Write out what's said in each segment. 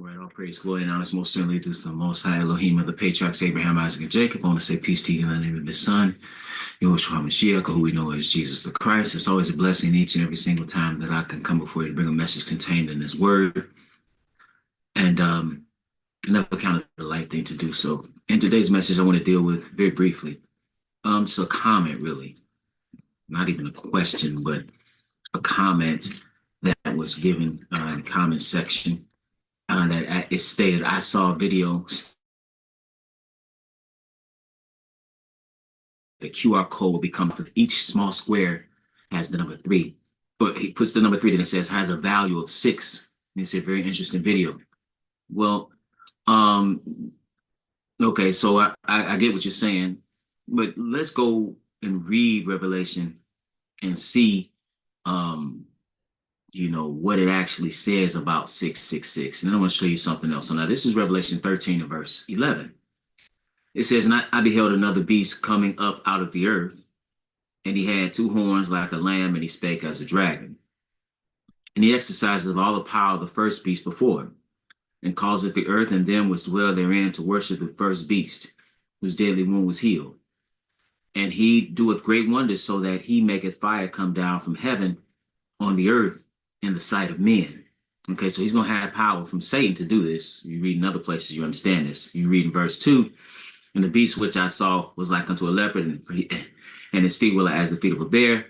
right, all praise, glory, and honor most certainly to the Most High Elohim of the patriarchs Abraham, Isaac, and Jacob. I want to say peace to you in the name of His Son, Yahushua HaMashiach, who we know as Jesus the Christ. It's always a blessing each and every single time that I can come before you to bring a message contained in His Word, and never count it a light thing to do so. In today's message, I want to deal with very briefly, just a comment, really, not even a question, but a comment that was given in the comment section. That it stated, I saw a video, the QR code will become, each small square has the number 3, but he puts the number 3, then it says has a value of 6. And it's a very interesting video. Well, okay, so I get what you're saying, but let's go and read Revelation and see, what it actually says about 666. And then I want to show you something else. So now this is Revelation 13 and verse 11. It says, and I beheld another beast coming up out of the earth, and he had 2 horns like a lamb, and he spake as a dragon. And he exercises all the power of the first beast before him, and causes the earth and them which dwell therein to worship the first beast, whose deadly wound was healed. And he doeth great wonders, so that he maketh fire come down from heaven on the earth in the sight of men. Okay, so he's going to have power from Satan to do this. You read in other places, you understand this. You read in verse 2, and the beast which I saw was like unto a leopard, and his feet were as the feet of a bear, and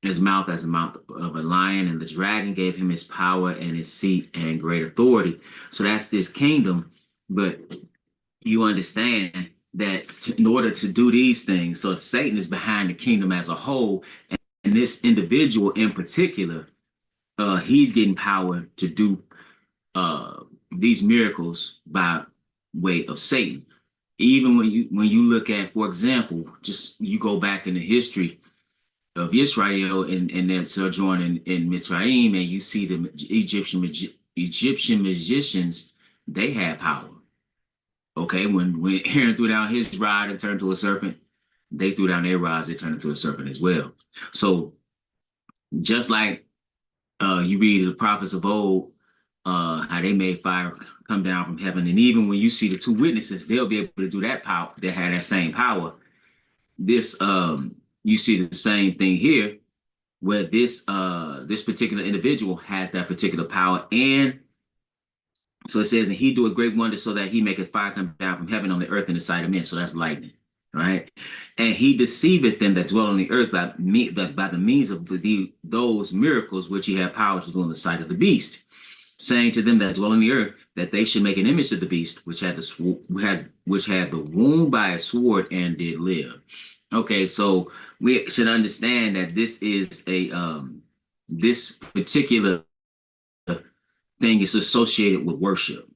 his mouth as the mouth of a lion, and the dragon gave him his power and his seat and great authority. So that's this kingdom, but you understand that in order to do these things, so Satan is behind the kingdom as a whole, and this individual in particular, he's getting power to do these miracles by way of Satan. Even when you look at, for example, just you go back in the history of Israel and their sojourn in Mitzrayim, and you see the Egyptian magicians, they had power. Okay, when Aaron threw down his rod and turned to a serpent, they threw down their rods, they turned into a serpent as well. So just like you read the prophets of old, how they made fire come down from heaven. And even when you see the 2 witnesses, they'll be able to do that power. They had that same power. This, you see the same thing here, where this particular individual has that particular power. And so it says, and he doeth great wonders, so that he maketh fire come down from heaven on the earth in the sight of men. So that's lightning, right? And he deceiveth them that dwell on the earth by the means of those miracles which he had power to do in the sight of the beast, saying to them that dwell on the earth that they should make an image of the beast, which had the wound by a sword and did live. Okay, so we should understand that this is this particular thing is associated with worship.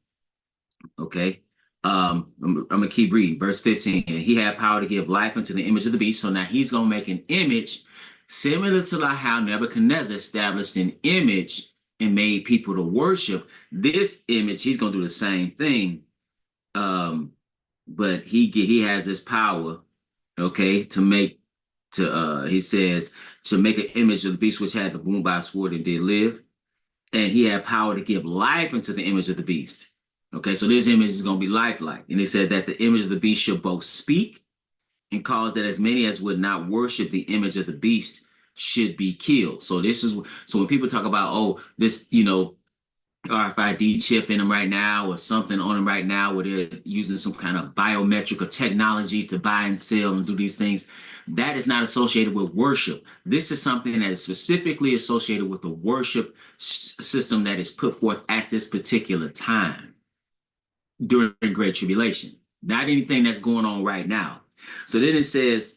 Okay, I'm gonna keep reading verse 15. And he had power to give life unto the image of the beast. So now he's gonna make an image similar to like how Nebuchadnezzar established an image and made people to worship. This image, he's gonna do the same thing, but he has this power, okay, he says to make an image of the beast which had the wound by a sword and did live. And he had power to give life into the image of the beast. Okay, so this image is going to be lifelike. And he said that the image of the beast should both speak and cause that as many as would not worship the image of the beast should be killed. So when people talk about, this, RFID chip in them right now or something on them right now where they're using some kind of biometric or technology to buy and sell and do these things, that is not associated with worship. This is something that is specifically associated with the worship system that is put forth at this particular time during Great Tribulation, not anything that's going on right now. So then it says,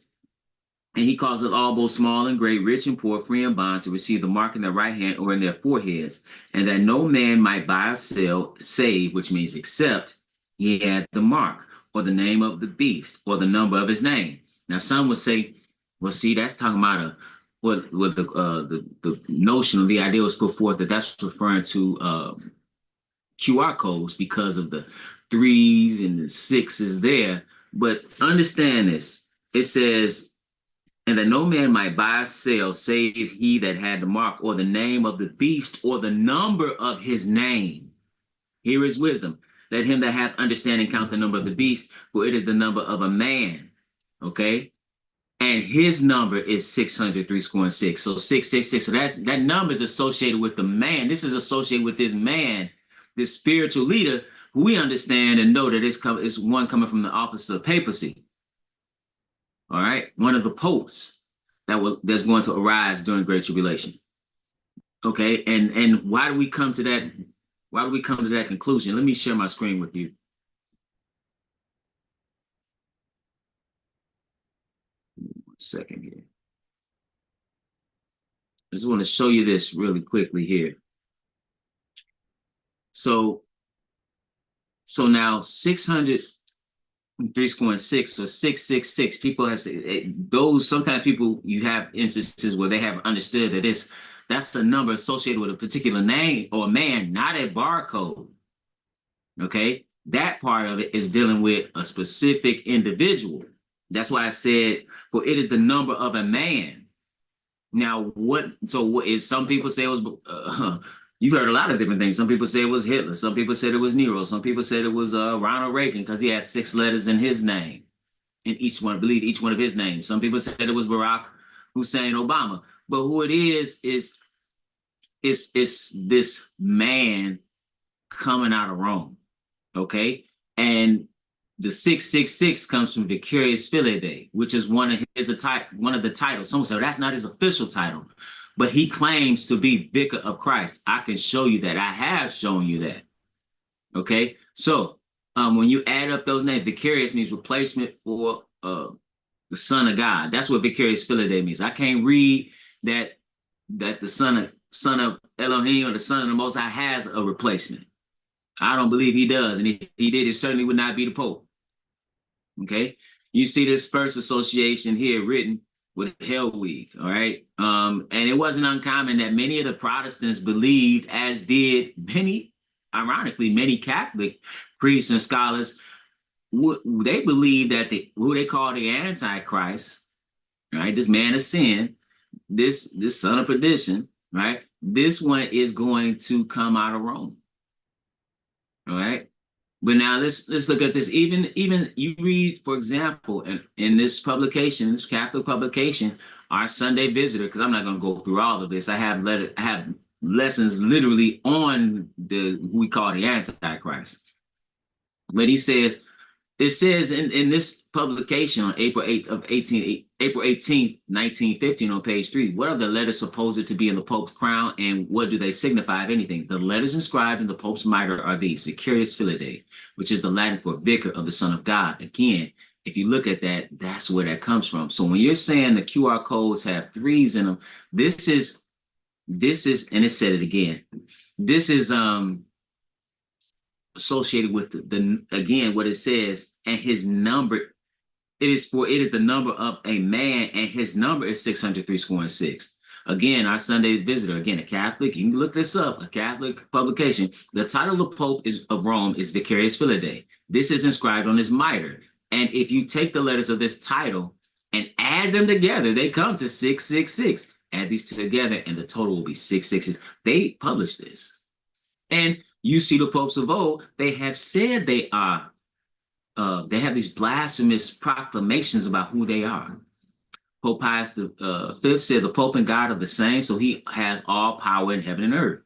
and he causeth all both small and great, rich and poor, free and bond, to receive the mark in their right hand or in their foreheads, and that no man might buy or sell, save, which means except he had the mark, or the name of the beast, or the number of his name. Now some would say, well, see, that's talking about the notion, the idea was put forth that that's referring to QR codes because of the 3s and the 6s there. But understand this, it says, and that no man might buy or sell, save he that had the mark, or the name of the beast, or the number of his name. Here is wisdom. Let him that hath understanding count the number of the beast, for it is the number of a man. Okay. And his number is 603 score and six. So 666. So that number is associated with the man. This is associated with this man, this spiritual leader, who we understand and know that it's one coming from the office of papacy. All right. One of the popes that's going to arise during Great Tribulation. Okay. And why do we come to that? Why do we come to that conclusion? Let me share my screen with you. One second here. I just want to show you this really quickly here. So now 603 score and six, so 666. People have said those. Sometimes people, you have instances where they have understood that that's a number associated with a particular name or a man, not a barcode. Okay, that part of it is dealing with a specific individual. That's why I said, for it is the number of a man. Now, what is, some people say it was, you've heard a lot of different things. Some people say it was Hitler. Some people said it was Nero. Some people said it was Ronald Reagan because he has 6 letters in his name. In each one, I believe each one of his names. Some people said it was Barack Hussein Obama. But who it is this man coming out of Rome. Okay? And the 666 comes from Vicarious Filii, which is one of the titles. Someone said that's not his official title, but he claims to be Vicar of Christ. I can show you that. I have shown you that. Okay, so when you add up those names, Vicarious means replacement for the Son of God. That's what Vicarious Filii means. I can't read that the son of Elohim or the Son of the Most High has a replacement. I don't believe he does, and if he did, it certainly would not be the Pope. Okay, you see this first association here written with Hellweek, all right? And it wasn't uncommon that many of the Protestants believed, as did ironically, many Catholic priests and scholars, they believed that who they call the Antichrist, right? This man of sin, this son of perdition, right? This one is going to come out of Rome. All right. But now let's look at this. Even you read, for example, in this publication, this Catholic publication, Our Sunday Visitor, because I'm not going to go through all of this. I have lessons literally on who we call the Antichrist. But it says in this publication on April 18th, 1915, on page 3, what are the letters supposed to be in the Pope's crown, and what do they signify, if anything? The letters inscribed in the Pope's mitre are these: Vicarious Filii, which is the Latin for Vicar of the Son of God. Again, if you look at that, that's where that comes from. So when you're saying the QR codes have 3s in them, this is, and it said it again, this is associated with again, what it says, and his number, it is the number of a man, and his number is 603 score and six. Again, Our Sunday Visitor, again, a Catholic, you can look this up, a Catholic publication. The title of Pope of Rome is Vicarious Filii. This is inscribed on his mitre. And if you take the letters of this title and add them together, they come to 666. Add these two together, and the total will be 666. They published this. And you see the popes of old, they have said they are, they have these blasphemous proclamations about who they are. Pope Pius V said the Pope and God are the same, so he has all power in heaven and earth.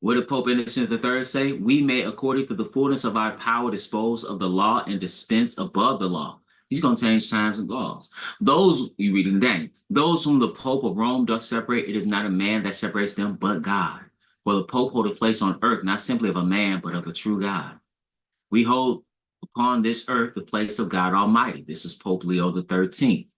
What did Pope Innocent III say? We may, according to the fullness of our power, dispose of the law and dispense above the law. He's going to change times and laws. Those, you read in Daniel, those whom the Pope of Rome doth separate, it is not a man that separates them, but God. For the Pope hold a place on earth, not simply of a man, but of the true God. We hold upon this earth the place of God Almighty. This is Pope Leo XIII.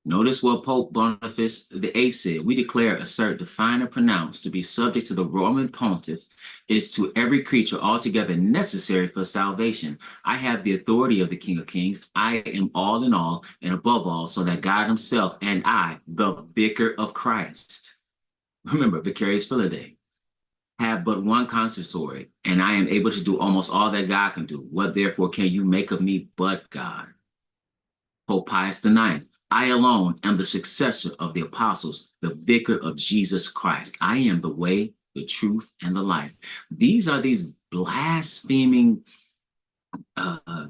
Notice what Pope Boniface VIII said. We declare, assert, define, and pronounce to be subject to the Roman pontiff is to every creature altogether necessary for salvation. I have the authority of the King of Kings. I am all in all and above all, so that God himself and I, the Vicar of Christ, remember, Vicarious Filii, have but one consistory, and I am able to do almost all that God can do. What therefore can you make of me but God? Pope Pius IX. I alone am the successor of the apostles, the vicar of Jesus Christ. I am the way, the truth, and the life. These are these blaspheming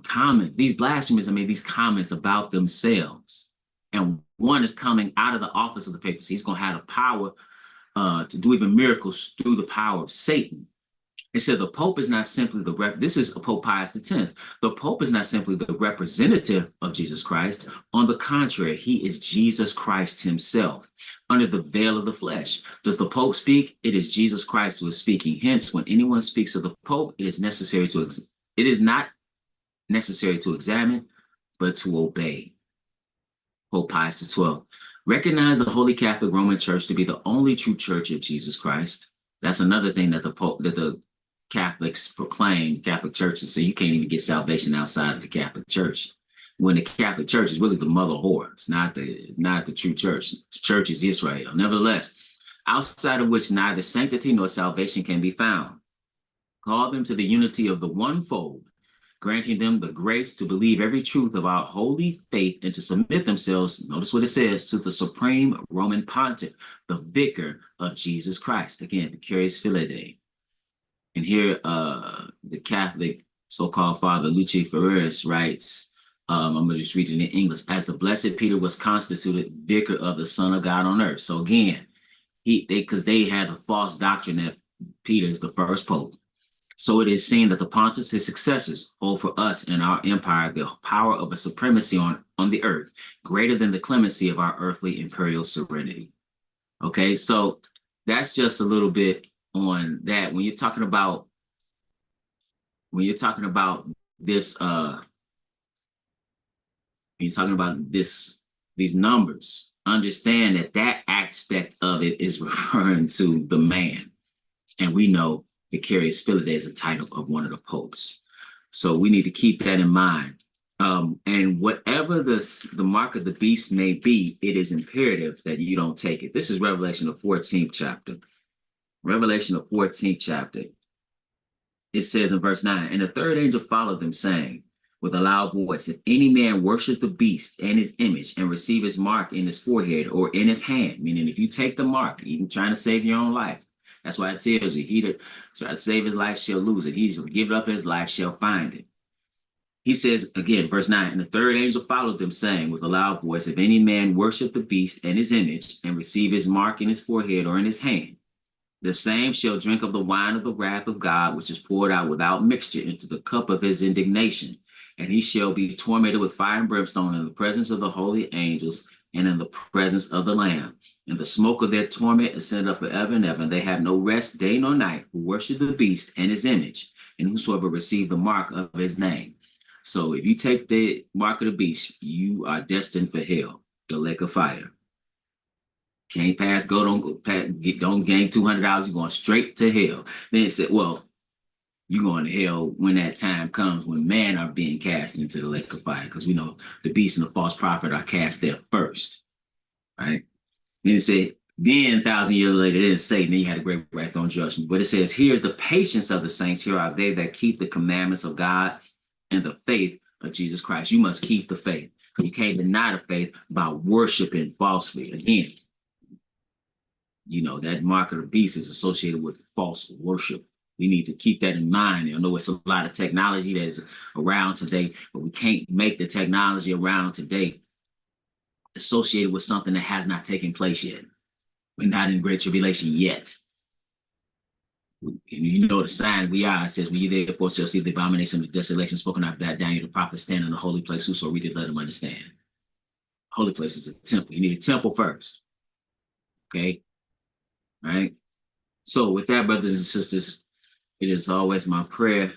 comments, these blasphemies, these comments about themselves. And one is coming out of the office of the papacy. He's going to have the power to do even miracles through the power of Satan. It said the Pope is not simply this is Pope Pius X. The Pope is not simply the representative of Jesus Christ. On the contrary, he is Jesus Christ himself under the veil of the flesh. Does the Pope speak? It is Jesus Christ who is speaking. Hence, when anyone speaks of the Pope, it is not necessary to examine, but to obey. Pope Pius XII. Recognize the Holy Catholic Roman Church to be the only true church of Jesus Christ. That's another thing that the Catholics proclaim, Catholic churches say you can't even get salvation outside of the Catholic Church. When the Catholic Church is really the mother whore. It's not the true church. The church is Israel. Nevertheless, outside of which neither sanctity nor salvation can be found. Call them to the unity of the one fold, granting them the grace to believe every truth of our holy faith and to submit themselves, notice what it says, to the supreme Roman pontiff, the vicar of Jesus Christ. Again, the Curious Filidae. And here, the Catholic so-called Father Luci Ferreris writes, I'm going to just read it in English, as the Blessed Peter was constituted vicar of the Son of God on earth. So again, because they had a false doctrine that Peter is the first pope. So it is seen that the pontiffs, his successors, hold for us and our empire the power of a supremacy on the earth, greater than the clemency of our earthly imperial serenity. Okay, so that's just a little bit on that. When you're talking about this, these numbers, understand that aspect of it is referring to the man, and we know the Curious Filidae is a title of one of the popes. So we need to keep that in mind. And whatever the mark of the beast may be, it is imperative that you don't take it. This is Revelation, the 14th chapter. Revelation, the 14th chapter. It says in verse 9, and the third angel followed them, saying with a loud voice, if any man worship the beast and his image and receive his mark in his forehead or in his hand, meaning if you take the mark, even trying to save your own life, that's why it tells you, he that try to save his life shall lose it. He who give up his life shall find it. He says again, verse 9, and the third angel followed them, saying with a loud voice, if any man worship the beast and his image and receive his mark in his forehead or in his hand, the same shall drink of the wine of the wrath of God, which is poured out without mixture into the cup of his indignation. And he shall be tormented with fire and brimstone in the presence of the holy angels and in the presence of the Lamb. And the smoke of their torment ascended up forever and ever. And they have no rest day nor night who worship the beast and his image, and whosoever receive the mark of his name. So if you take the mark of the beast, you are destined for hell, the lake of fire. Can't pass, don't gain $200, you're going straight to hell. Then it said, well, you're going to hell when that time comes, when man are being cast into the lake of fire, because we know the beast and the false prophet are cast there first, right? Then it said, then 1,000 years later, it didn't say, then you had a great wrath on judgment. But it says, here's the patience of the saints. Here are they that keep the commandments of God and the faith of Jesus Christ. You must keep the faith. You can't deny the faith by worshiping falsely. Again, you know, that mark of the beast is associated with false worship. We need to keep that in mind. I know it's a lot of technology that is around today, but we can't make the technology around today associated with something that has not taken place yet. We're not in great tribulation yet. And you know the sign we are. It says, when you therefore shall see the abomination of the desolation spoken of that Daniel the prophet stand in the holy place, whoso read it, let him understand. Holy place is a temple. You need a temple first. Okay? All right? So with that, brothers and sisters, it is always my prayer